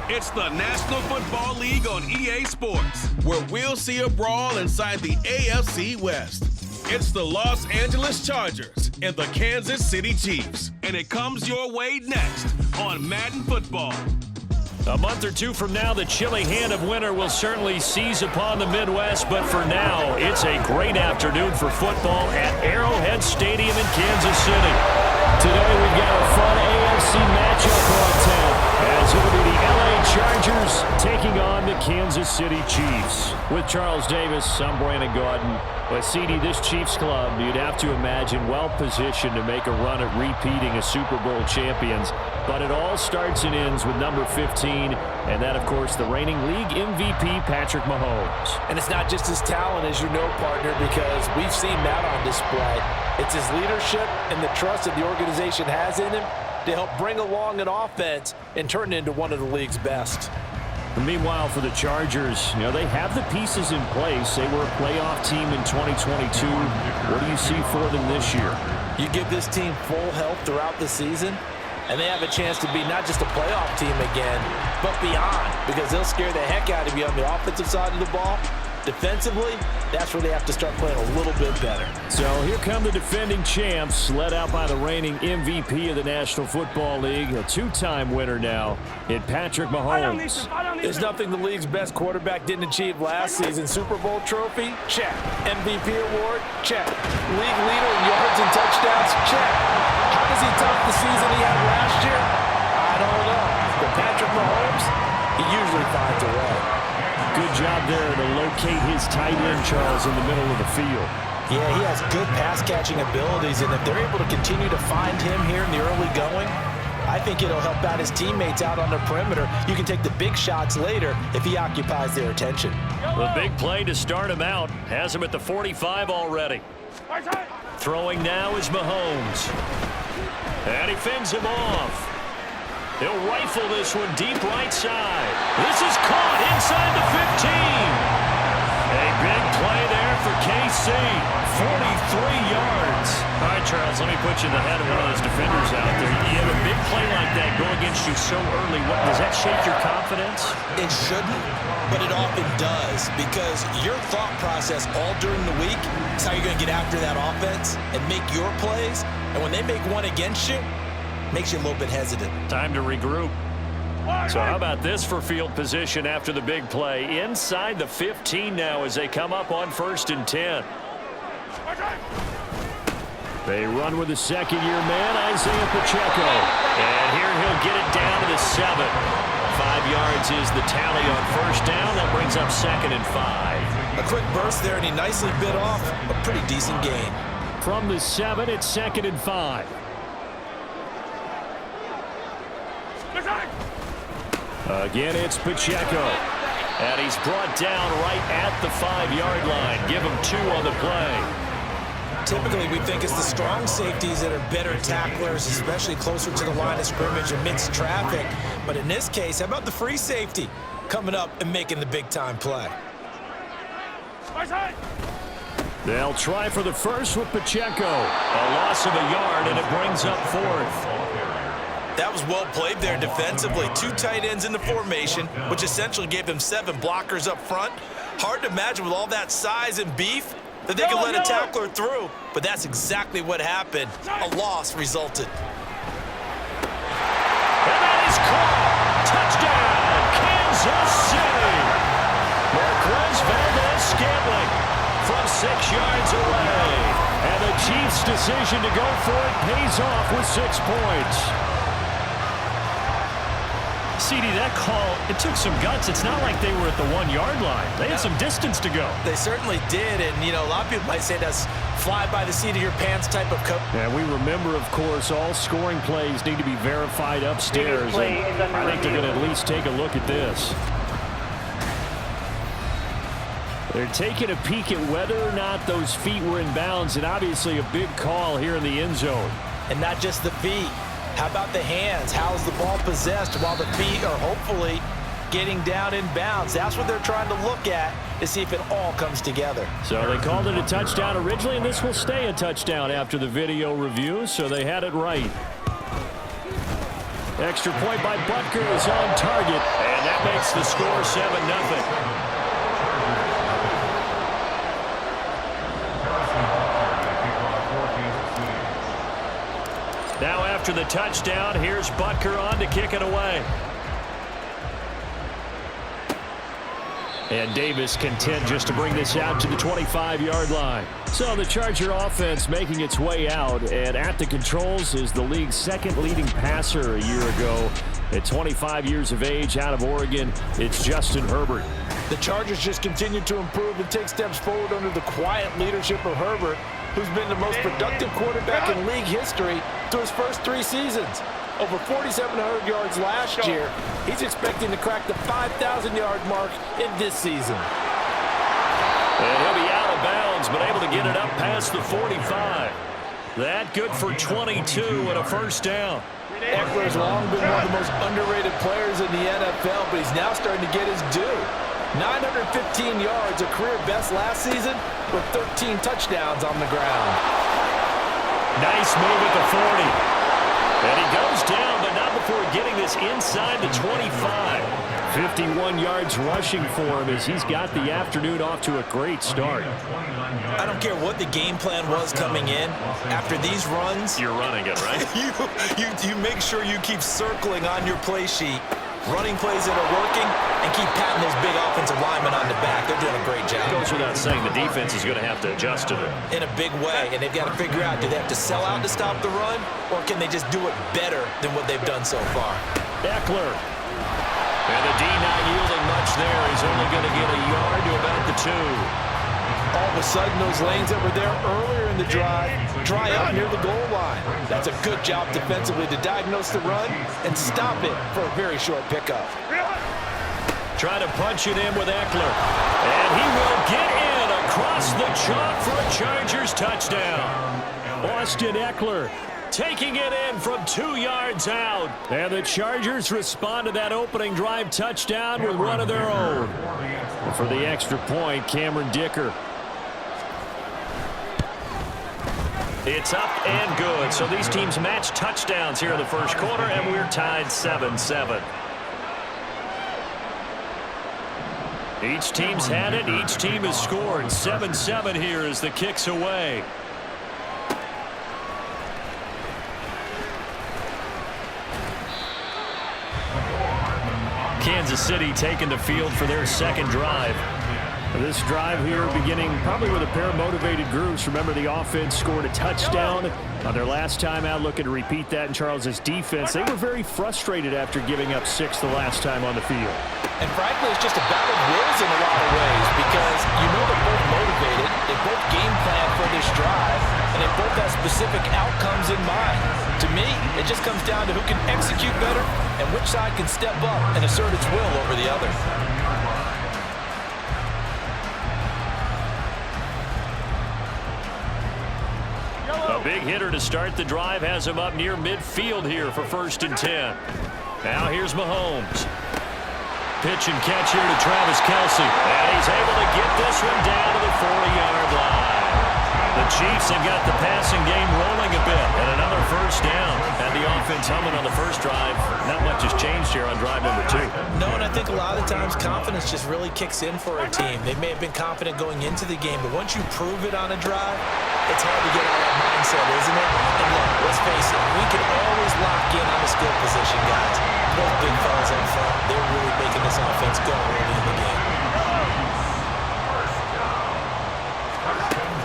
It's the National Football League on EA Sports, where we'll see a brawl inside the AFC West. It's the Los Angeles Chargers and the Kansas City Chiefs, and it comes your way next on Madden Football. A month or two from now, the chilly hand of winter will certainly seize upon the Midwest, but for now, it's a great afternoon for football at Arrowhead Stadium in Kansas City. Today, we've got a fun AFC matchup on tap, as it'll be the LA Chargers taking on the Kansas City Chiefs. With Charles Davis, I'm Brandon Gaudin. But, CD, this Chiefs club, you'd have to imagine well-positioned to make a run at repeating as Super Bowl champions. But it all starts and ends with number 15, and that, of course, the reigning league MVP, Patrick Mahomes. And it's not just his talent, as you know, partner, because we've seen that on display. It's his leadership and the trust that the organization has in him to help bring along an offense and turn it into one of the league's best. Meanwhile, for the Chargers, they have the pieces in place. They were a playoff team in 2022. What do you see for them this year? You give this team full health throughout the season, and they have a chance to be not just a playoff team again, but beyond, because they'll scare the heck out of you on the offensive side of the ball. Defensively, that's where they have to start playing a little bit better. So here come the defending champs, led out by the reigning MVP of the National Football League, a two-time winner now in Patrick Mahomes. There's nothing the league's best quarterback didn't achieve last season. Super Bowl trophy? Check. MVP award? Check. League leader in yards and touchdowns? Check. How does he top the season he had last year? I don't know. But Patrick Mahomes, he usually finds a way. Good job there to locate his tight end, Charles, in the middle of the field. Yeah, he has good pass-catching abilities, and if they're able to continue to find him here in the early going, I think it'll help out his teammates out on the perimeter. You can take the big shots later if he occupies their attention. The big play to start him out has him at the 45 already. Throwing now is Mahomes. And he fends him off. He'll rifle this one deep right side. This is caught inside the 15. A big play there for KC. 43 yards. All right, Charles, let me put you in the head of one of those defenders out there. You have a big play like that go against you so early. Does that shake your confidence? It shouldn't, but it often does, because your thought process all during the week is how you're going to get after that offense and make your plays. And when they make one against you, makes you a little bit hesitant. Time to regroup. So how about this for field position after the big play? Inside the 15 now as they come up on 1st and 10. They run with the second-year man, Isaiah Pacheco. And here he'll get it down to the 7. 5 yards is the tally on 1st down. That brings up 2nd and 5. A quick burst there, and he nicely bit off a pretty decent gain. From the 7, it's 2nd and 5. Again, it's Pacheco. And he's brought down right at the 5-yard line. Give him 2 on the play. Typically, we think it's the strong safeties that are better tacklers, especially closer to the line of scrimmage amidst traffic. But in this case, how about the free safety coming up and making the big-time play? They'll try for the first with Pacheco. A loss of a yard, and it brings up 4th. That was well played there defensively. 2 tight ends in the formation, which essentially gave them 7 blockers up front. Hard to imagine with all that size and beef that they could let a tackler through, but that's exactly what happened. A loss resulted. And that is caught. Touchdown, Kansas City. Marquez Valdez-Scantling from 6 yards away. And the Chiefs' decision to go for it pays off with 6 points. CD, that call, it took some guts. It's not like they were at the 1-yard line. They had some distance to go. They certainly did, and, a lot of people might say that's fly by the seat of your pants type of coach. And we remember, of course, all scoring plays need to be verified upstairs. And I think they're going to at least take a look at this. They're taking a peek at whether or not those feet were in bounds, and obviously a big call here in the end zone. And not just the feet. How about the hands? How's the ball possessed while the feet are hopefully getting down in bounds? That's what they're trying to look at to see if it all comes together. So they called it a touchdown originally, and this will stay a touchdown after the video review, so they had it right. Extra point by Butker is on target, and that makes the score 7-0. Now after the touchdown, here's Butker on to kick it away. And Davis content just to bring this out to the 25-yard line. So the Charger offense making its way out, and at the controls is the league's second leading passer a year ago. At 25 years of age, out of Oregon, it's Justin Herbert. The Chargers just continue to improve and take steps forward under the quiet leadership of Herbert, who's been the most productive quarterback in league history through his first 3 seasons. Over 4,700 yards last year. He's expecting to crack the 5,000-yard mark in this season. And he'll be out of bounds, but able to get it up past the 45. That good for 22 and a first down. Eckler's long been one of the most underrated players in the NFL, but he's now starting to get his due. 915 yards, a career best last season, with 13 touchdowns on the ground. Nice move at the 40. And he goes down, but not before getting this inside the 25. 51 yards rushing for him as he's got the afternoon off to a great start. I don't care what the game plan was coming in. After these runs, you're running it, right? you make sure you keep circling on your play sheet, running plays that are working, and keep patting those big offensive linemen on the back. They're doing a great job. It goes without saying the defense is going to have to adjust to it. In a big way, and they've got to figure out, do they have to sell out to stop the run, or can they just do it better than what they've done so far? Eckler. And the D not yielding much there. He's only going to get a yard to about the 2. All of a sudden, those lanes that were there earlier in the drive dry up near the goal line. That's a good job defensively to diagnose the run and stop it for a very short pickup. Try to punch it in with Eckler. And he will get in across the chalk for a Chargers touchdown. Austin Eckler taking it in from 2 yards out. And the Chargers respond to that opening drive touchdown with one of their own. For the extra point, Cameron Dicker. It's up and good. So these teams match touchdowns here in the first quarter, and we're tied 7-7. Each team's had it. Each team has scored. 7-7 here as the kick's away. Kansas City taking the field for their second drive. This drive here beginning probably with a pair of motivated groups. Remember, the offense scored a touchdown on their last time out. Looking to repeat that in Charles's defense. They were very frustrated after giving up 6 the last time on the field. And frankly, it's just a battle of wills in a lot of ways because you know they're both motivated. They both game plan for this drive, and they both have specific outcomes in mind. To me, it just comes down to who can execute better and which side can step up and assert its will over the other. A big hitter to start the drive has him up near midfield here for 1st and 10. Now here's Mahomes. Pitch and catch here to Travis Kelce. And he's able to get this one down to the 40-yard line. The Chiefs have got the passing game rolling a bit. And another first down. And the offense humming on the first drive. Not much has changed here on drive number 2. No, and I think a lot of times confidence just really kicks in for a team. They may have been confident going into the game, but once you prove it on a drive, it's hard to get out of that mindset, isn't it? And look, let's face it, we can always lock in on the skill position, guys. Both big fellas up front, they're really making this offense go early in the game.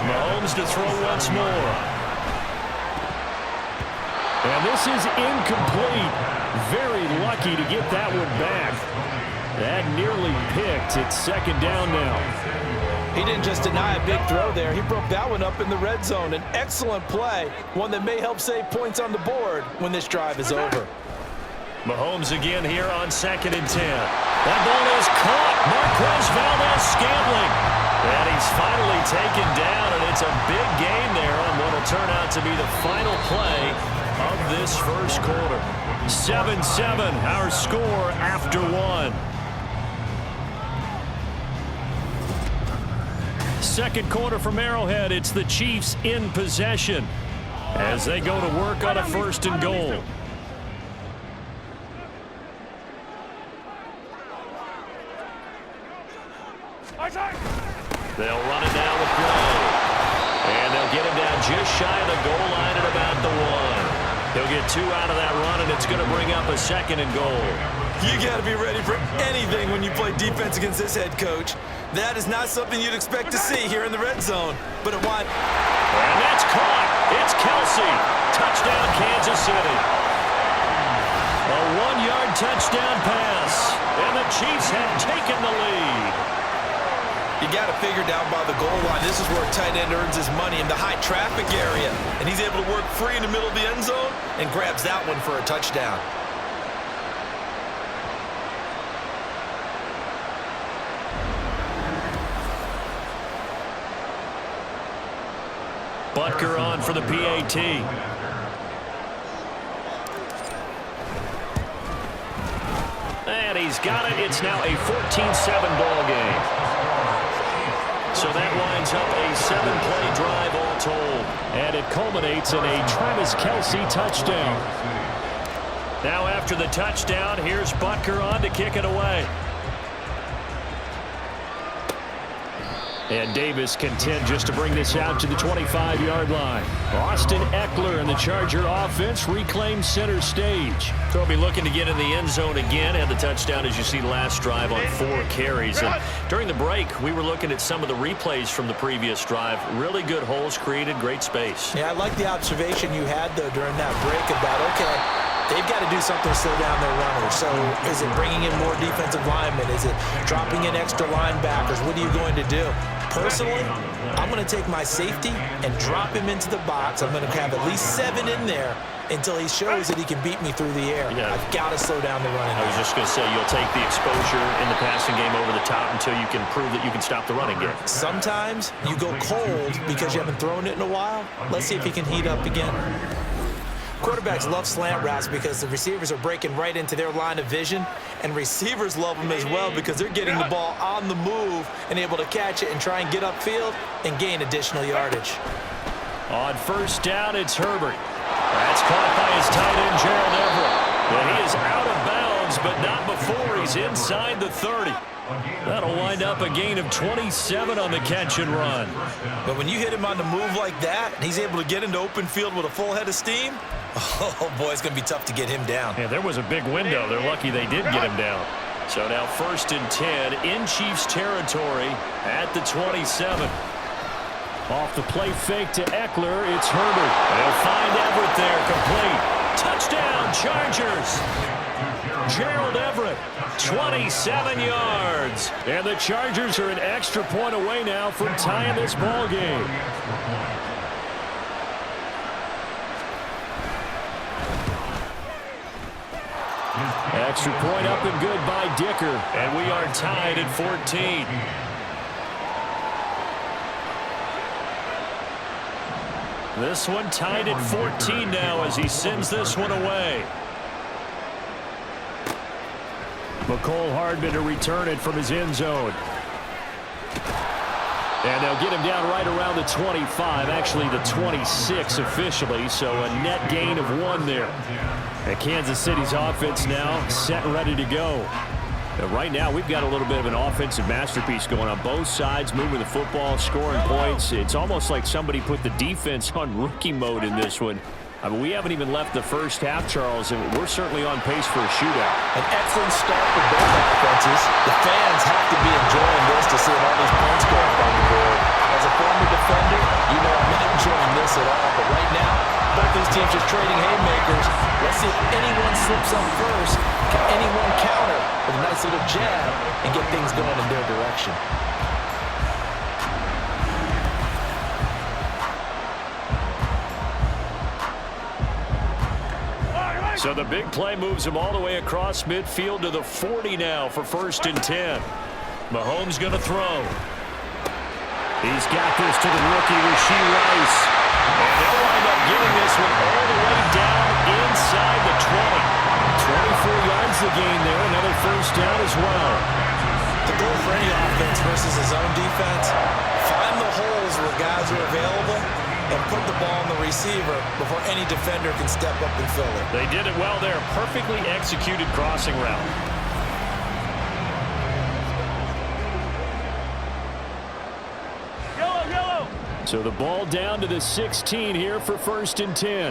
Mahomes to throw once more. And this is incomplete. Very lucky to get that one back. That nearly picked. It's 2nd down now. He didn't just deny a big throw there. He broke that one up in the red zone. An excellent play, one that may help save points on the board when this drive is over. Mahomes again here on 2nd and 10. That ball is caught. Marquez Valdes-Scantling. And he's finally taken down, and it's a big gain there on what will turn out to be the final play of this first quarter. 7-7, our score after 1. Second quarter from Arrowhead, it's the Chiefs in possession as they go to work on a 1st and goal. They'll run it down the play. And they'll get him down just shy of the goal line at about the 1. He'll get 2 out of that run, and it's going to bring up a 2nd and goal. You got to be ready for anything when you play defense against this head coach. That is not something you'd expect to see here in the red zone. But it won. And that's caught. It's Kelsey. Touchdown, Kansas City. A 1-yard touchdown pass. And the Chiefs have taken the lead. You got to figure down by the goal line. This is where a tight end earns his money, in the high traffic area. And he's able to work free in the middle of the end zone and grabs that one for a touchdown. Butker on for the PAT. And he's got it. It's now a 14-7 ball game. So that winds up a 7-play drive all told. And it culminates in a Travis Kelsey touchdown. Now after the touchdown, here's Butker on to kick it away. And Davis content just to bring this out to the 25-yard line. Austin Eckler and the Charger offense reclaim center stage. They'll be looking to get in the end zone again. Had the touchdown, as you see, last drive on 4 carries. And during the break, we were looking at some of the replays from the previous drive. Really good holes created, great space. Yeah, I like the observation you had, though, during that break about, okay, they've got to do something to slow down their runners. So is it bringing in more defensive linemen? Is it dropping in extra linebackers? What are you going to do? Personally, I'm going to take my safety and drop him into the box. I'm going to have at least 7 in there until he shows that he can beat me through the air. Yeah. I've got to slow down the running. I was just going to say, you'll take the exposure in the passing game over the top until you can prove that you can stop the running game. Sometimes you go cold because you haven't thrown it in a while. Let's see if he can heat up again. Quarterbacks love slant routes because the receivers are breaking right into their line of vision, and receivers love them as well because they're getting the ball on the move and able to catch it and try and get upfield and gain additional yardage. On first down, it's Herbert. That's caught by his tight end, Gerald Everett. And he is out of bounds, but not before he's inside the 30. That'll wind up a gain of 27 on the catch and run. But when you hit him on the move like that, and he's able to get into open field with a full head of steam, oh, boy, it's going to be tough to get him down. Yeah, there was a big window. They're lucky they did get him down. So now 1st and 10 in Chiefs territory at the 27. Off the play fake to Eckler, it's Herbert. They'll find Everett there, complete. Touchdown, Chargers. Gerald Everett, 27 yards. And the Chargers are an extra point away now from tying this ball game. Extra point up and good by Dicker. And we are tied at 14. This one tied at 14 now as he sends this one away. McCole Hardman to return it from his end zone. And they'll get him down right around the 25, actually the 26 officially, so a net gain of 1 there. And Kansas City's offense now set and ready to go. And right now we've got a little bit of an offensive masterpiece going on both sides, moving the football, scoring points. It's almost like somebody put the defense on rookie mode in this one. I mean, we haven't even left the first half, Charles, and we're certainly on pace for a shootout. An excellent start for both offenses. The fans have to be enjoying this to see all these points go up on the board. As a former defender, you know I'm not enjoying this at all. But right now, both these teams just trading haymakers. Let's see if anyone slips up first. Can anyone counter with a nice little jab and get things going in their direction? So the big play moves him all the way across midfield to the 40 now for 1st and 10. Mahomes going to throw. He's got this to the rookie, Rashee Rice. And they'll wind up getting this one all the way down inside the 20. 24 yards the gain there, another 1st down as well. The goal for any offense versus his own defense, find the holes where guys are available and put the ball on the receiver before any defender can step up and fill it. They did it well there. Perfectly executed crossing route. So the ball down to the 16 here for 1st and 10.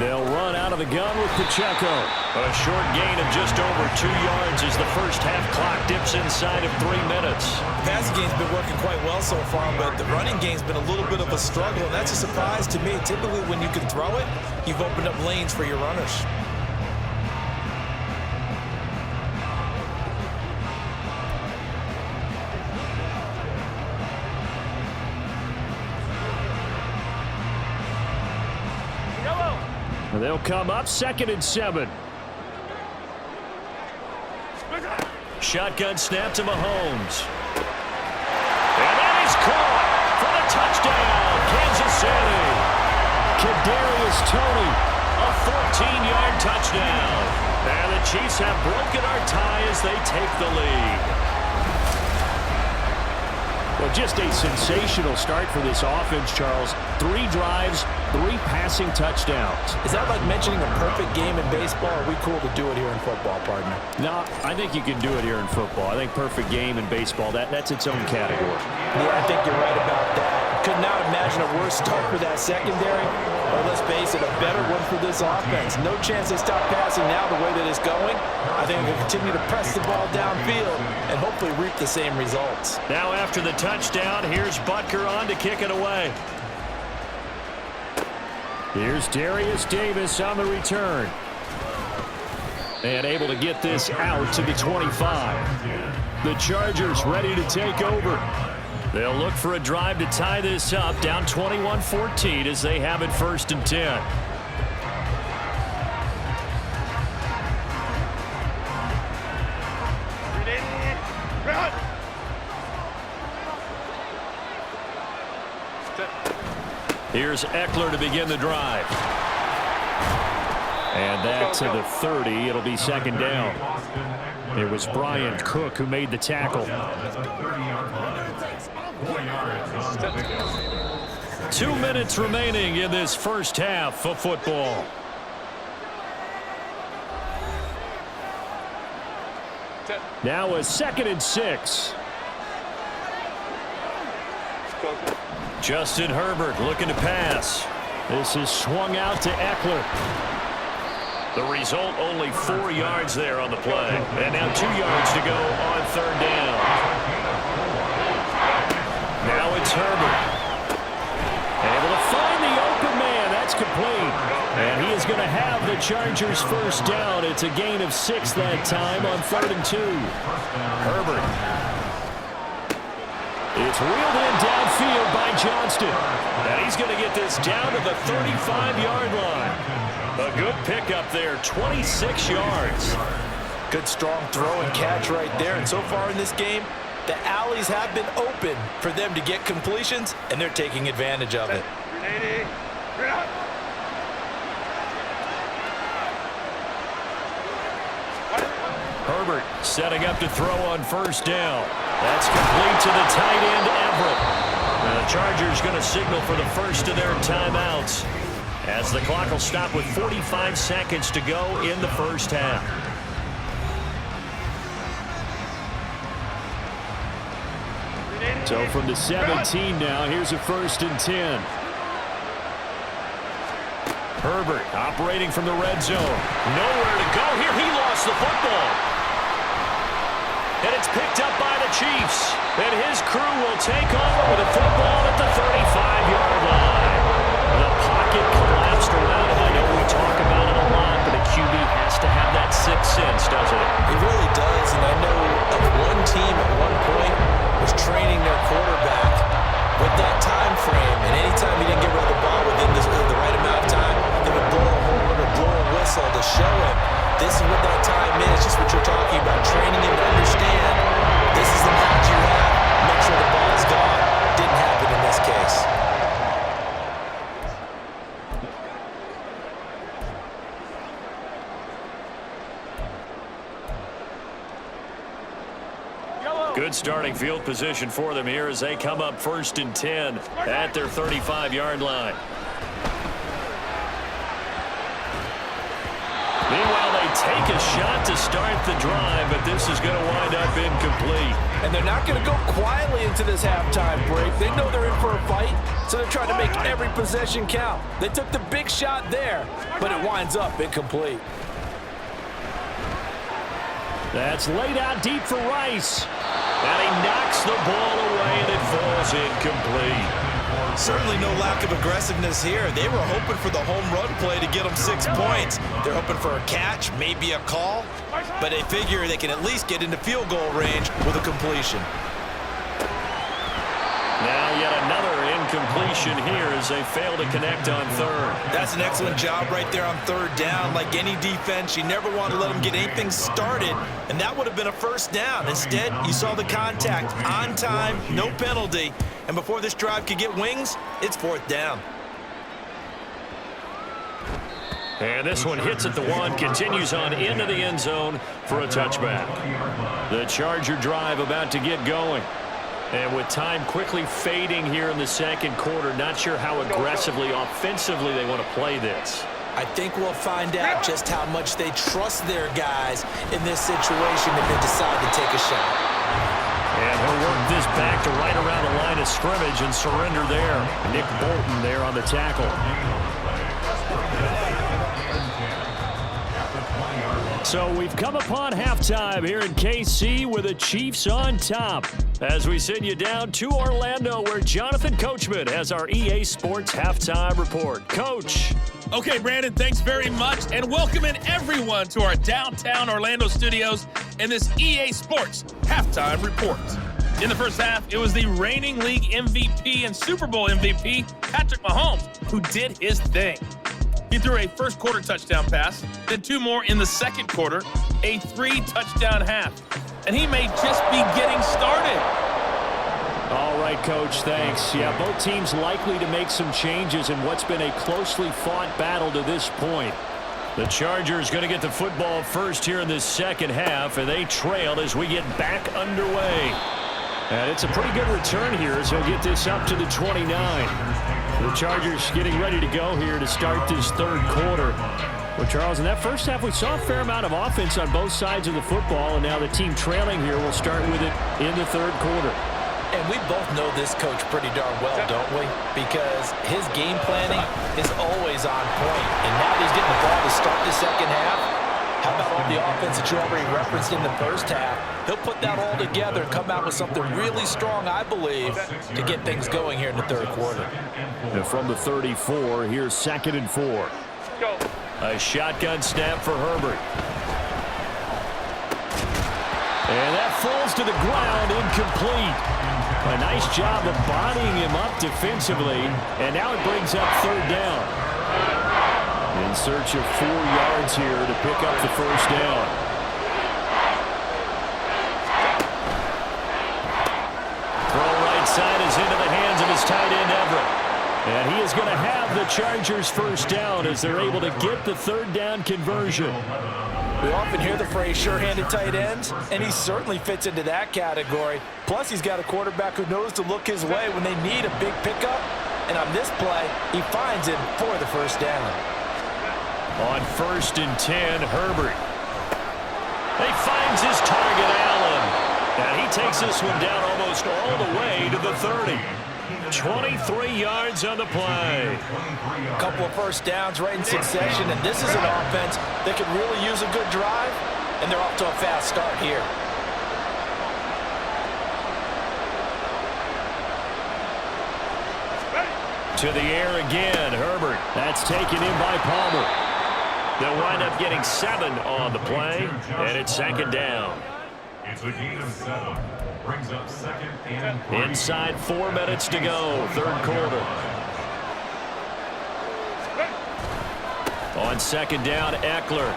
They'll run out of the gun with Pacheco. A short gain of just over 2 yards as the first half clock dips inside of 3 minutes. The passing game's been working quite well so far, but the running game's been a little bit of a struggle, and that's a surprise to me. Typically, when you can throw it, you've opened up lanes for your runners. They'll come up 2nd and 7. Shotgun snap to Mahomes. And that is caught for the touchdown, Kansas City. Kadarius Toney, a 14-yard touchdown. And the Chiefs have broken our tie as they take the lead. Well, just a sensational start for this offense, Charles. 3 drives, 3 passing touchdowns. Is that like mentioning a perfect game in baseball? Or are we cool to do it here in football, partner? No, I think you can do it here in football. I think perfect game in baseball, that's its own category. Yeah, I think you're right about that. Could not imagine a worse start for that secondary. Or let's face it, a better one for this offense. No chance they stop passing now the way that it's going. I think we'll continue to press the ball downfield and hopefully reap the same results. Now after the touchdown, here's Butker on to kick it away. Here's Darius Davis on the return. And able to get this out to the 25. The Chargers ready to take over. They'll look for a drive to tie this up, down 21-14 as they have it 1st and 10. Here's Eckler to begin the drive. And that to the 30. It'll be 2nd down. It was Brian Cook who made the tackle. 2 minutes remaining in this first half of football. Now a 2nd and 6. Justin Herbert looking to pass. This is swung out to Eckler. The result, only 4 yards there on the play. And now 2 yards to go on 3rd down. Now it's Herbert. Able to find the open man. That's complete. And he is going to have the Chargers 1st down. It's a gain of 6 that time on 3rd and 2. Herbert. It's reeled in downfield by Johnston. And he's going to get this down to the 35-yard line. A good pickup there, 26 yards. Good strong throw and catch right there. And so far in this game, the alleys have been open for them to get completions, and they're taking advantage of it. Herbert setting up to throw on 1st down. That's complete to the tight end, Everett. Now the Chargers going to signal for the first of their timeouts, as the clock will stop with 45 seconds to go in the first half. So from the 17 now, here's a 1st and 10. Herbert operating from the red zone. Nowhere to go here. He lost the football. And it's picked up by the Chiefs. And his crew will take over with the football at the 35-yard line. The pocket collapsed around him. I know we talk about it a lot, but a QB has to have that 6th sense, doesn't it? It really does, and I know of one team at one point was training their quarterback with that time frame, and anytime he didn't get rid of the ball within the right amount of time, they would blow a horn or blow a whistle to show him this is what that time is, just what you're talking about, training him to understand this is the match you have, make sure the ball is gone. Didn't happen in this case. Good starting field position for them here as they come up 1st and 10 at their 35-yard line. Meanwhile, they take a shot to start the drive, but this is going to wind up incomplete. And they're not going to go quietly into this halftime break. They know they're in for a fight, so they're trying to make every possession count. They took the big shot there, but it winds up incomplete. That's laid out deep for Rice. And he knocks the ball away, and it falls incomplete. Certainly no lack of aggressiveness here. They were hoping for the home run play to get them 6 points. They're hoping for a catch, maybe a call, but they figure they can at least get into field goal range with a completion. Now yet another incompletion here as they fail to connect on third. That's an excellent job right there on third down. Like any defense, you never want to let them get anything started, and that would have been a first down. Instead, you saw the contact on time, no penalty, and before this drive could get wings, it's fourth down. And this one hits at the 1, continues on into the end zone for a touchback. The Charger drive about to get going. And with time quickly fading here in the second quarter, not sure how aggressively, offensively they want to play this. I think we'll find out just how much they trust their guys in this situation if they decide to take a shot. And he'll work this back to right around the line of scrimmage and surrender there. Nick Bolton there on the tackle. So we've come upon halftime here in KC with the Chiefs on top. As we send you down to Orlando, where Jonathan Coachman has our EA Sports halftime report. Coach. Okay, Brandon, thanks very much, and welcoming everyone to our downtown Orlando studios in this EA Sports halftime report. In the first half, it was the reigning league MVP and Super Bowl MVP, Patrick Mahomes, who did his thing. He threw a first-quarter touchdown pass, then 2 more in the second quarter, a 3-touchdown half. And he may just be getting started. All right, Coach, thanks. Yeah, both teams likely to make some changes in what's been a closely fought battle to this point. The Chargers going to get the football first here in this second half, and they trail as we get back underway. And it's a pretty good return here as they'll get this up to the 29. The Chargers getting ready to go here to start this third quarter. Well, Charles, in that first half, we saw a fair amount of offense on both sides of the football, and now the team trailing here will start with it in the third quarter. And we both know this coach pretty darn well, don't we? Because his game planning is always on point. And now that he's getting the ball to start the second half, how about all the offense that you already referenced in the first half? He'll put that all together and come out with something really strong, I believe, to get things going here in the third quarter. And from the 34, here's 2nd and 4. Go. A shotgun snap for Herbert. And that falls to the ground, incomplete. A nice job of bodying him up defensively, and now it brings up third down. In search of 4 yards here to pick up the first down. Throw right side is into the hands of his tight end, Everett. And he is going to have the Chargers first down as they're able to get the third down conversion. We often hear the phrase sure-handed tight ends, and he certainly fits into that category. Plus, he's got a quarterback who knows to look his way when they need a big pickup. And on this play, he finds him for the first down. On 1st and 10, Herbert. He finds his target, Allen. And he takes this one down almost all the way to the 30. 23 yards on the play. A couple of first downs right in succession, and this is an offense that could really use a good drive, and they're off to a fast start here. To the air again, Herbert. That's taken in by Palmer. They'll wind up getting 7 on the play, and it's 2nd down. It's a gain of 7. Brings up 2nd and 3. Inside 4 minutes to go, third quarter. On 2nd down, Eckler.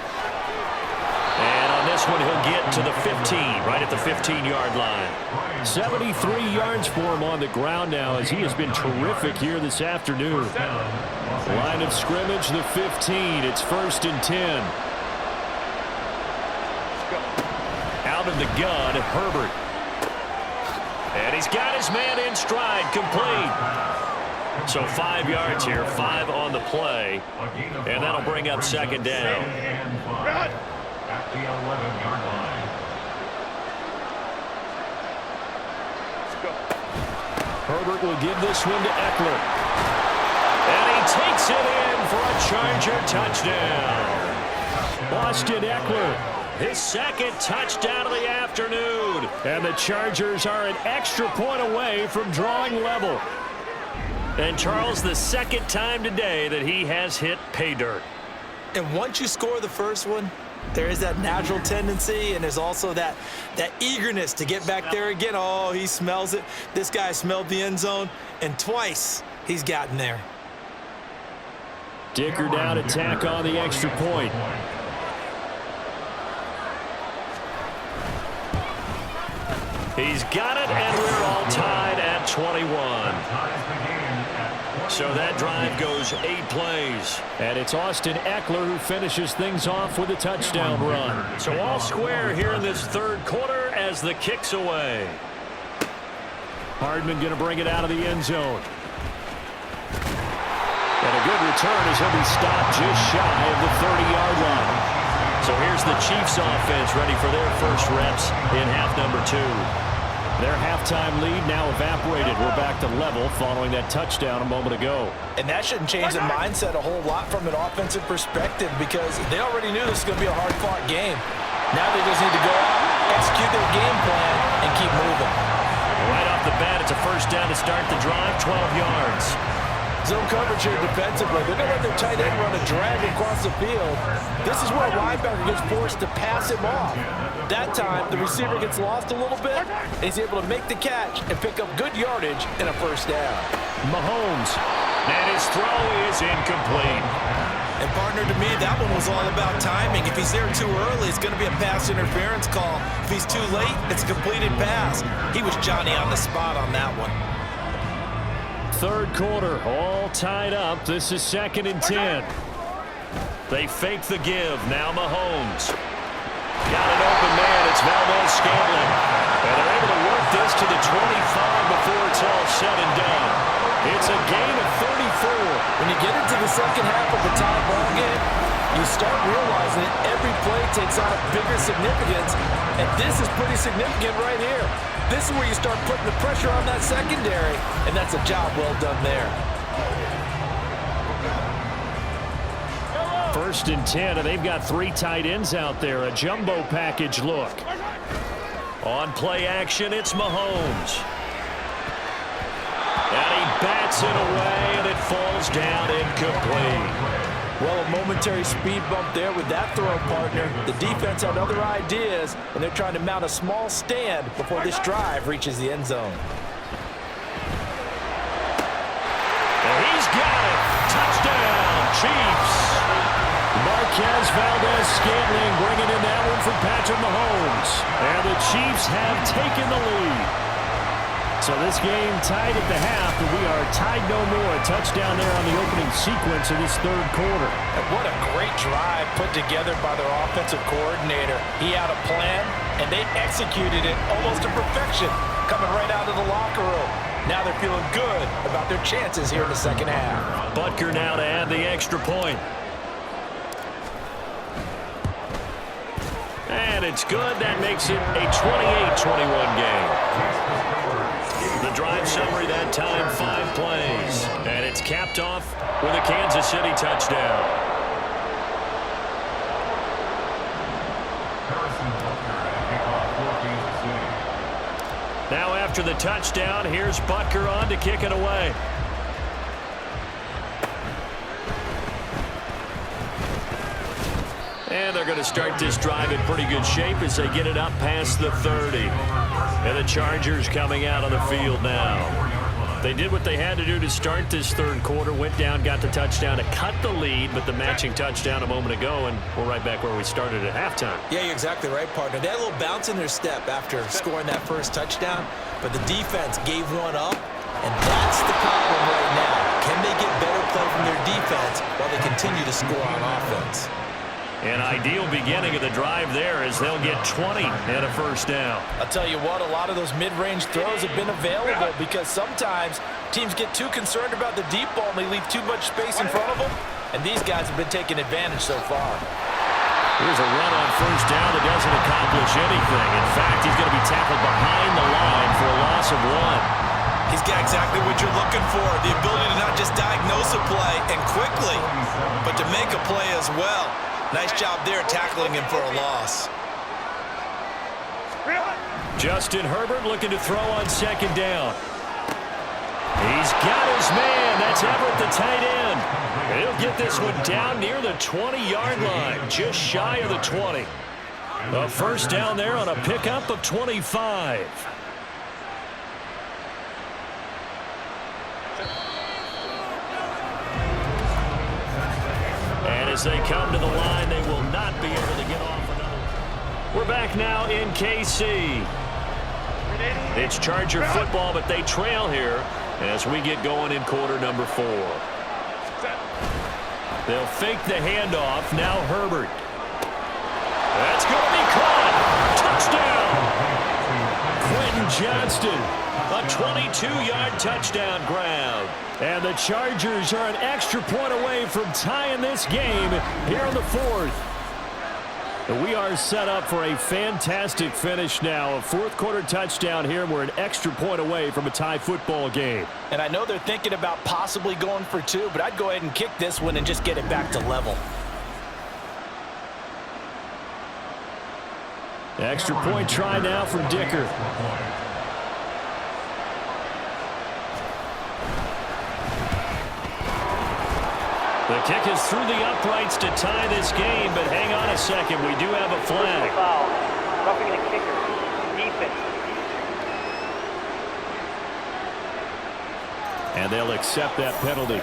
And on this one, he'll get to the 15, right at the 15-yard line. 73 yards for him on the ground now as he has been terrific here this afternoon. Line of scrimmage, the 15. It's 1st and 10. Out of the gun, Herbert. And he's got his man in stride, complete. So 5 yards here, 5 on the play. And that'll bring up 2nd down. at the 11-yard line. Herbert will give this one to Eckler. And he takes it in for a Charger touchdown. Austin Eckler, his second touchdown of the afternoon. And the Chargers are an extra point away from drawing level. And Charles, the second time today that he has hit pay dirt. And once you score the first one, there is that natural tendency, and there's also that eagerness to get back there again. Oh, he smells it. This guy smelled the end zone, and twice he's gotten there. Dicker down to tack on the extra point. He's got it, and we're all tied at 21. So that drive goes 8 plays. And it's Austin Eckler who finishes things off with a touchdown run. So all square here in this third quarter as the kick's away. Hardman going to bring it out of the end zone. And a good return as he'll be stopped just shy of the 30-yard line. So here's the Chiefs offense ready for their first reps in half number 2. Their halftime lead now evaporated. We're back to level following that touchdown a moment ago. And that shouldn't change the mindset a whole lot from an offensive perspective because they already knew this was going to be a hard-fought game. Now they just need to go out, execute their game plan, and keep moving. Right off the bat, it's a first down to start the drive, 12 yards. Zone coverage here defensively. They're going to let their tight end run a drag across the field. This is where a linebacker gets forced to pass him off. That time, the receiver gets lost a little bit, and he's able to make the catch and pick up good yardage in a first down. Mahomes, and his throw is incomplete. And partner, to me, that one was all about timing. If he's there too early, it's going to be a pass interference call. If he's too late, it's a completed pass. He was Johnny on the spot on that one. Third quarter, all tied up. This is 2nd and 10. They fake the give. Now Mahomes. Got an open man. It's Valdez-Scantling. And they're able to work this to the 25 before it's all said and done. It's a gain of 34. When you get into the second half of the tie ball game, you start realizing that every play takes on a bigger significance, and this is pretty significant right here. This is where you start putting the pressure on that secondary, and that's a job well done there. 1st and 10, and they've got 3 tight ends out there. A jumbo package look. On play action, it's Mahomes. And he bats it away, and it falls down incomplete. Well, a momentary speed bump there with that throw, partner. The defense had other ideas, and they're trying to mount a small stand before this drive reaches the end zone. And he's got it. Touchdown, Chiefs. Marquez Valdez-Scantling bringing in that one from Patrick Mahomes. And the Chiefs have taken the lead. So this game tied at the half, but we are tied no more. A touchdown there on the opening sequence of this third quarter. And what a great drive put together by their offensive coordinator. He had a plan, and they executed it almost to perfection, coming right out of the locker room. Now they're feeling good about their chances here in the second half. Butker now to add the extra point. And it's good. That makes it a 28-21 game. The drive summary that time, 5 plays. And it's capped off with a Kansas City touchdown. Now after the touchdown, here's Butker on to kick it away. And they're going to start this drive in pretty good shape as they get it up past the 30. And the Chargers coming out on the field now. They did what they had to do to start this third quarter. Went down, got the touchdown to cut the lead, but the matching touchdown a moment ago, and we're right back where we started at halftime. Yeah, you're exactly right, partner. They had a little bounce in their step after scoring that first touchdown, but the defense gave one up, and that's the problem right now. Can they get better play from their defense while they continue to score on offense? An ideal beginning of the drive there as they'll get 20 and a first down. I'll tell you what, a lot of those mid-range throws have been available because sometimes teams get too concerned about the deep ball and they leave too much space in front of them, and these guys have been taking advantage so far. Here's a run on first down that doesn't accomplish anything. In fact, he's going to be tackled behind the line for a loss of 1. He's got exactly what you're looking for, the ability to not just diagnose a play and quickly, but to make a play as well. Nice job there tackling him for a loss. Justin Herbert looking to throw on second down. He's got his man. That's Everett, the tight end. And he'll get this one down near the 20-yard line, just shy of the 20. A first down there on a pickup of 25. And as they come to the line, they will not be able to get off another. We're back now in KC. It's Charger football, but they trail here as we get going in quarter number 4. They'll fake the handoff. Now Herbert. That's going to be caught. Touchdown. Quentin Johnston. A 22-yard touchdown grab. And the Chargers are an extra point away from tying this game here in the 4th. We are set up for a fantastic finish now. A fourth-quarter touchdown here, and we're an extra point away from a tie football game. And I know they're thinking about possibly going for 2, but I'd go ahead and kick this one and just get it back to level. Extra point try now from Dicker. The kick is through the uprights to tie this game, but hang on a second. We do have a flag. Foul. Roughing the kicker. Defense. And they'll accept that penalty.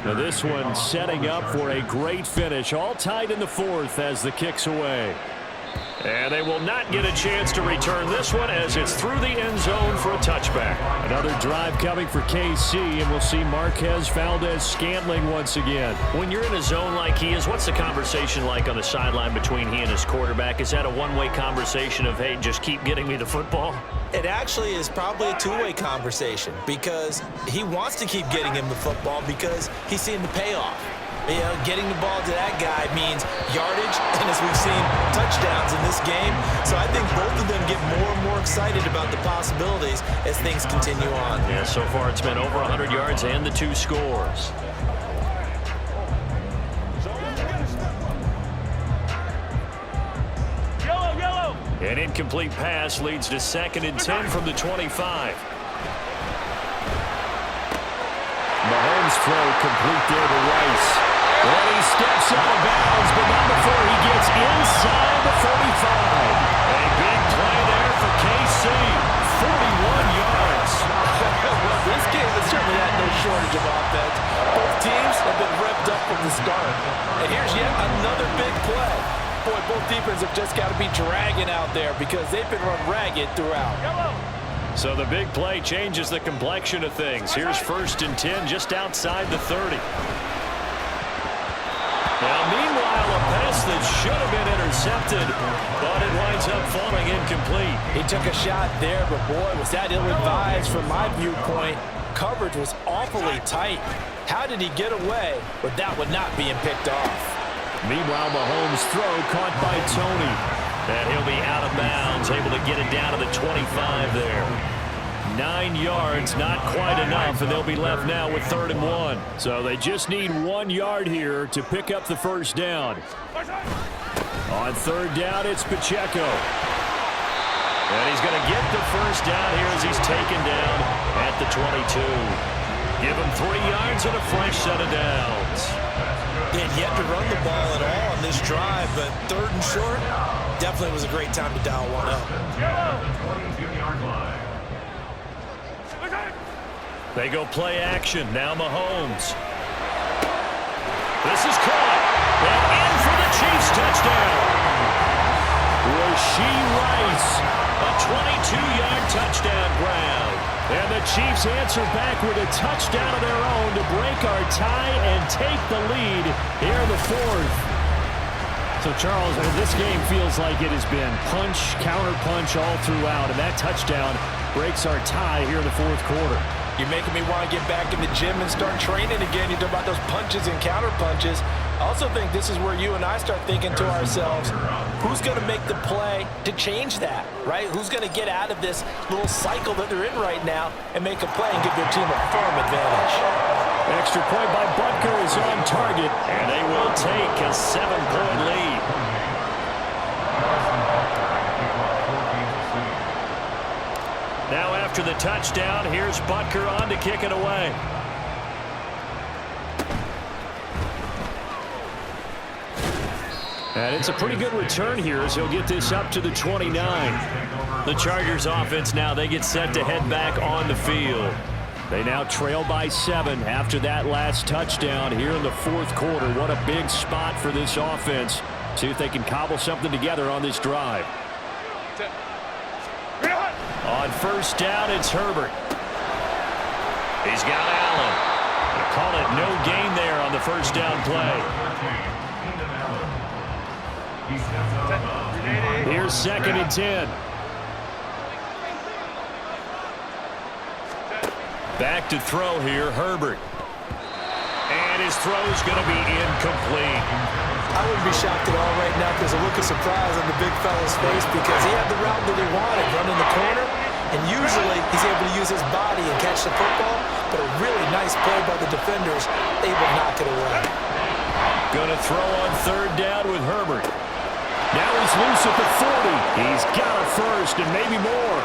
Now this one setting up for a great finish. All tied in the 4th as the kick's away. And they will not get a chance to return this one as it's through the end zone for a touchback. Another drive coming for KC, and we'll see Marquez Valdez-Scantling once again. When you're in a zone like he is, what's the conversation like on the sideline between he and his quarterback? Is that a one-way conversation of, hey, just keep getting me the football? It actually is probably a two-way conversation because he wants to keep getting him the football because he's seeing the payoff. You know, getting the ball to that guy means yardage, and as we've seen, touchdowns in this game. So I think both of them get more and more excited about the possibilities as things continue on. Yeah, so far it's been over 100 yards and the 2 scores. An incomplete pass leads to 2nd and 10 from the 25. Mahomes throw complete there to Rice. Well, he steps out of bounds, but not before he gets inside the 45. A big play there for KC. 41 yards. Well, this game has certainly had no shortage of offense. Both teams have been revved up from the start. And here's yet another big play. Boy, both defenses have just got to be dragging out there because they've been run ragged throughout. So the big play changes the complexion of things. Here's 1st and 10 just outside the 30. Now, meanwhile, a pass that should have been intercepted, but it winds up falling incomplete. He took a shot there, but boy, was that ill-advised from my viewpoint. Coverage was awfully tight. How did he get away with that one not being picked off? Meanwhile, Mahomes' throw caught by Tony. And he'll be out of bounds, able to get it down to the 25 there. 9 yards, not quite enough, and they'll be left now with 3rd and 1. So they just need 1 yard here to pick up the first down. On 3rd down, it's Pacheco. And he's going to get the first down here as he's taken down at the 22. Give him 3 yards and a fresh set of downs. They had yet to run the ball at all on this drive, but 3rd and short definitely was a great time to dial one up. They go play action. Now Mahomes. This is caught. And in for the Chiefs touchdown. Rashee Rice. A 22-yard touchdown grab. And the Chiefs answer back with a touchdown of their own to break our tie and take the lead here in the 4th. So, Charles, this game feels like it has been punch, counter punch all throughout, and that touchdown breaks our tie here in the 4th quarter. You're making me want to get back in the gym and start training again. You talk about those punches and counter punches. I also think this is where you and I start thinking to ourselves, who's going to make the play to change that, right? Who's going to get out of this little cycle that they're in right now and make a play and give their team a firm advantage? Extra point by Butker is on target, and they will take a 7-point lead. Now after the touchdown, here's Butker on to kick it away. And it's a pretty good return here as he'll get this up to the 29. The Chargers offense now, they get set to head back on the field. They now trail by 7 after that last touchdown here in the fourth quarter. What a big spot for this offense. See if they can cobble something together on this drive. On first down, it's Herbert. He's got Allen. They call it no gain there on the first down play. Here's 2nd and 10. Back to throw here, Herbert. And his throw is going to be incomplete. I wouldn't be shocked at all right now if there's a look of surprise on the big fella's face because he had the route that he wanted, running the corner, and usually he's able to use his body and catch the football, but a really nice play by the defenders, able to knock it away. Going to throw on third down with Herbert. Now he's loose at the 40. He's got a first and maybe more.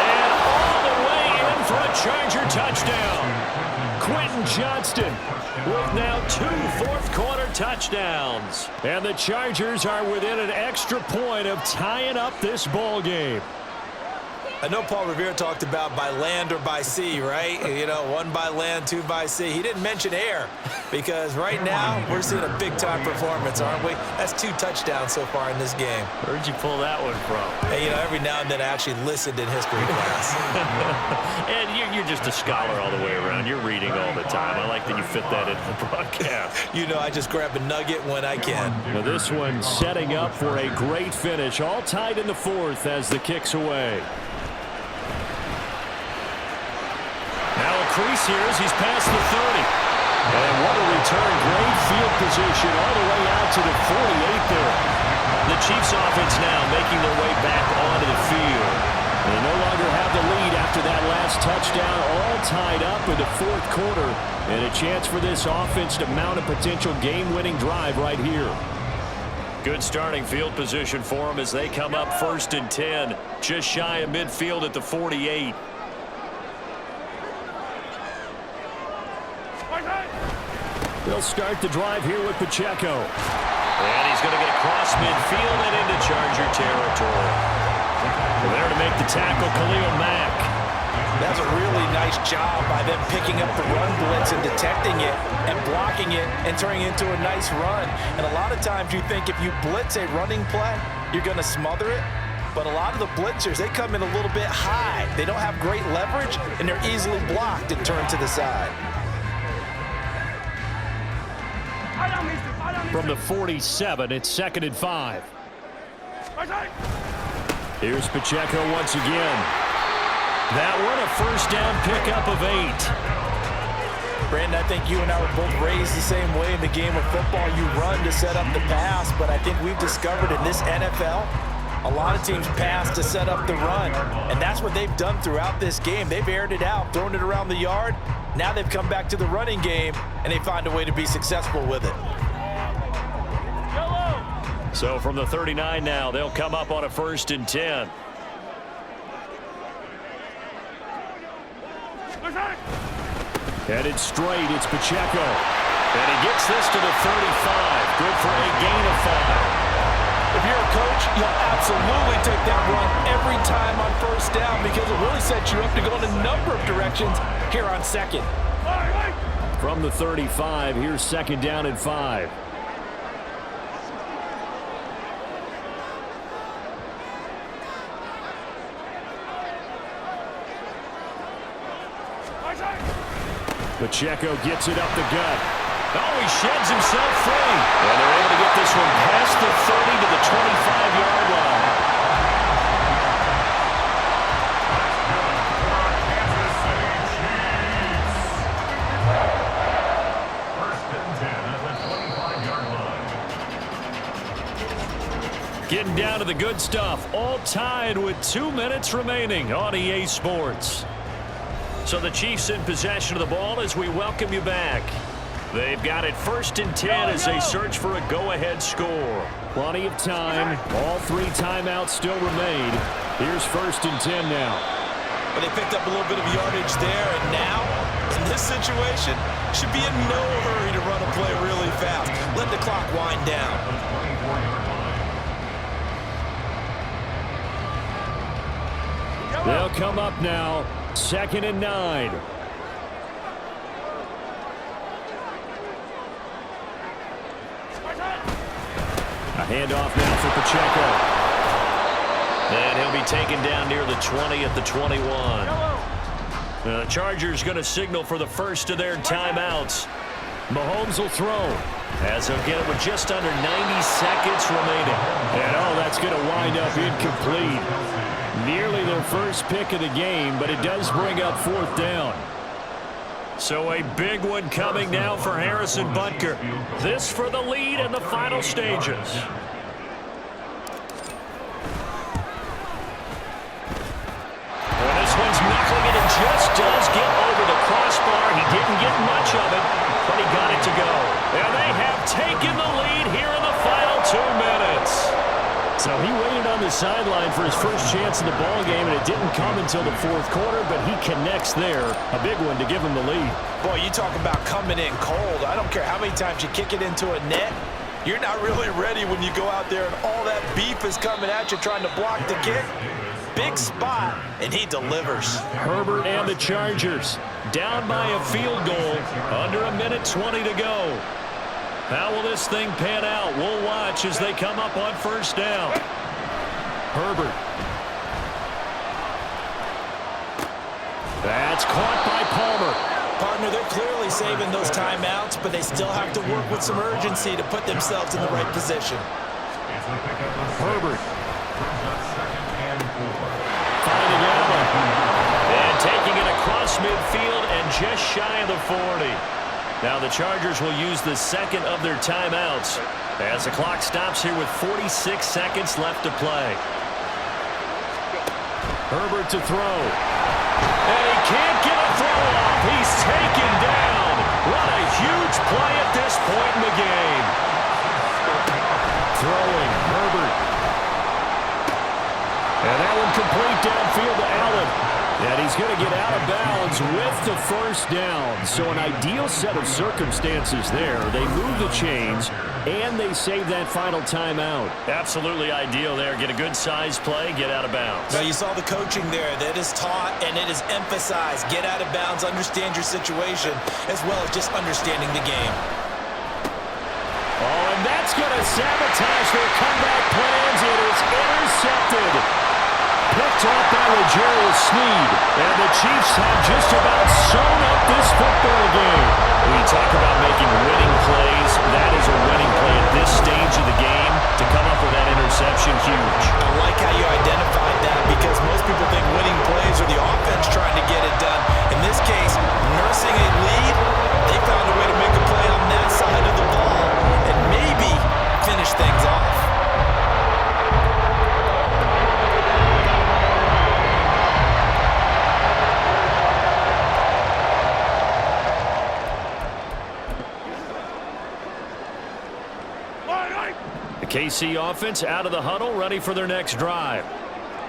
And all the way in for a Charger touchdown. Quentin Johnston with now 2 fourth-quarter touchdowns. And the Chargers are within an extra point of tying up this ball game. I know Paul Revere talked about by land or by sea, right? You know, 1 by land, 2 by sea. He didn't mention air because right now we're seeing a big-time performance, aren't we? That's 2 touchdowns so far in this game. Where'd you pull that one from? Hey, you know, every now and then I actually listened in history class. And you're just a scholar all the way around. You're reading all the time. I like that you fit that into the broadcast. You know, I just grab a nugget when I can. Now this one setting up for a great finish. All tied in the fourth as the kick's away. Now a crease here as he's past the 30. And what a return. Great field position all the way out to the 48 there. The Chiefs offense now making their way back onto the field. They no longer have the lead after that last touchdown. All tied up in the fourth quarter. And a chance for this offense to mount a potential game-winning drive right here. Good starting field position for them as they come up 1st and 10. Just shy of midfield at the 48. They'll start the drive here with Pacheco. And he's going to get across midfield and into Charger territory. There to make the tackle, Khalil Mack. That's a really nice job by them picking up the run blitz and detecting it and blocking it and turning it into a nice run. And a lot of times you think if you blitz a running play, you're going to smother it. But a lot of the blitzers, they come in a little bit high. They don't have great leverage, and they're easily blocked and turned to the side. From the 47, it's 2nd and 5. Here's Pacheco once again. That one a first down pickup of 8. Brandon, I think you and I were both raised the same way in the game of football. You run to set up the pass, but I think we've discovered in this NFL, a lot of teams pass to set up the run, and that's what they've done throughout this game. They've aired it out, thrown it around the yard. Now they've come back to the running game, and they find a way to be successful with it. So from the 39 now, they'll come up on a 1st and 10. Headed straight, it's Pacheco. And he gets this to the 35. Good for a gain of 5. If you're a coach, you'll absolutely take that run every time on first down because it really sets you up to go in a number of directions here on 2nd. From the 35, here's 2nd down and 5. Pacheco gets it up the gut. Oh, he sheds himself free. And they're able to get this one past the 30 to the 25-yard line. getting down to the good stuff. All tied with 2 minutes remaining on EA Sports. So the Chiefs in possession of the ball as we welcome you back. They've got it 1st and 10 as they search for a go-ahead score. Plenty of time. All 3 timeouts still remain. Here's 1st and 10 now. But they picked up a little bit of yardage there, and now, in this situation, should be in no hurry to run a play really fast. Let the clock wind down. They'll come up now. 2nd and 9. A handoff now for Pacheco. And he'll be taken down near the 20 at the 21. The Chargers going to signal for the first of their timeouts. Mahomes will throw as he'll get it with just under 90 seconds remaining. And that's going to wind up incomplete. Nearly their first pick of the game, but it does bring up 4th down. So a big one coming now for Harrison Butker. This for the lead in the final stages. Well, this one's knuckling it and just does get over the crossbar. He didn't get much of it, but he got it to go. And they have taken the lead here in the final 2 minutes. So he waited on the sideline for his first chance in the ball game, and it didn't come until the 4th quarter, but he connects there. A big one to give him the lead. Boy, you talk about coming in cold. I don't care how many times you kick it into a net. You're not really ready when you go out there and all that beef is coming at you trying to block the kick. Big spot, and he delivers. Herbert and the Chargers down by a field goal. Under 1:20 to go. How will this thing pan out? We'll watch as they come up on 1st down. Herbert. That's caught by Palmer. Partner, they're clearly saving those timeouts, but they still have to work with some urgency to put themselves in the right position. Herbert. Finding Allen. And taking it across midfield and just shy of the 40. Now the Chargers will use the 2nd of their timeouts as the clock stops here with 46 seconds left to play. Herbert to throw. And he can't get a throw off. He's taken down. What a huge play at this point in the game. Throwing, Herbert. And that one complete downfield to Allen. And he's going to get out of bounds with the 1st down. So an ideal set of circumstances there. They move the chains, and they save that final timeout. Absolutely ideal there. Get a good size play, get out of bounds. Now you saw the coaching there. That is taught and it is emphasized. Get out of bounds, understand your situation, as well as just understanding the game. Oh, and that's going to sabotage their comeback plans. It is intercepted. Picked off by L'Jarius Sneed. And the Chiefs have just about sewn up this football game. When you talk about making winning plays, that is a winning play at this stage of the game. To come up with that interception, huge. I like how you identified that because most people think winning plays are the offense trying to get it done. In this case, nursing a lead, they found a way to make a play on that side of the ball and maybe finish things off. KC offense out of the huddle, ready for their next drive.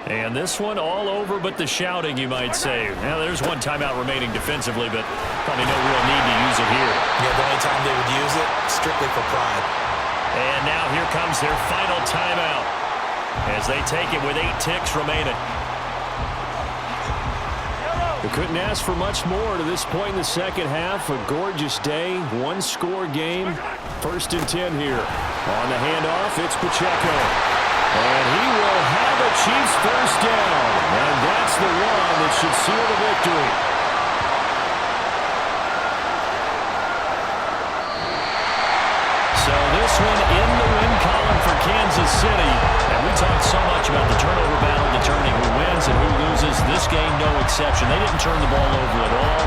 And this one all over but the shouting, you might say. Now, there's one timeout remaining defensively, but probably no real need to use it here. Yeah, the only time they would use it, strictly for pride. And now here comes their final timeout as they take it with 8 ticks remaining. We couldn't ask for much more to this point in the second half. A gorgeous day, 1-score game. 1st and 10 here. On the handoff, it's Pacheco. And he will have a Chiefs 1st down. And that's the one that should seal the victory. So this one in the win column for Kansas City. And we talked so much about the turnover battle determining who wins and who loses. This game, no exception. They didn't turn the ball over at all.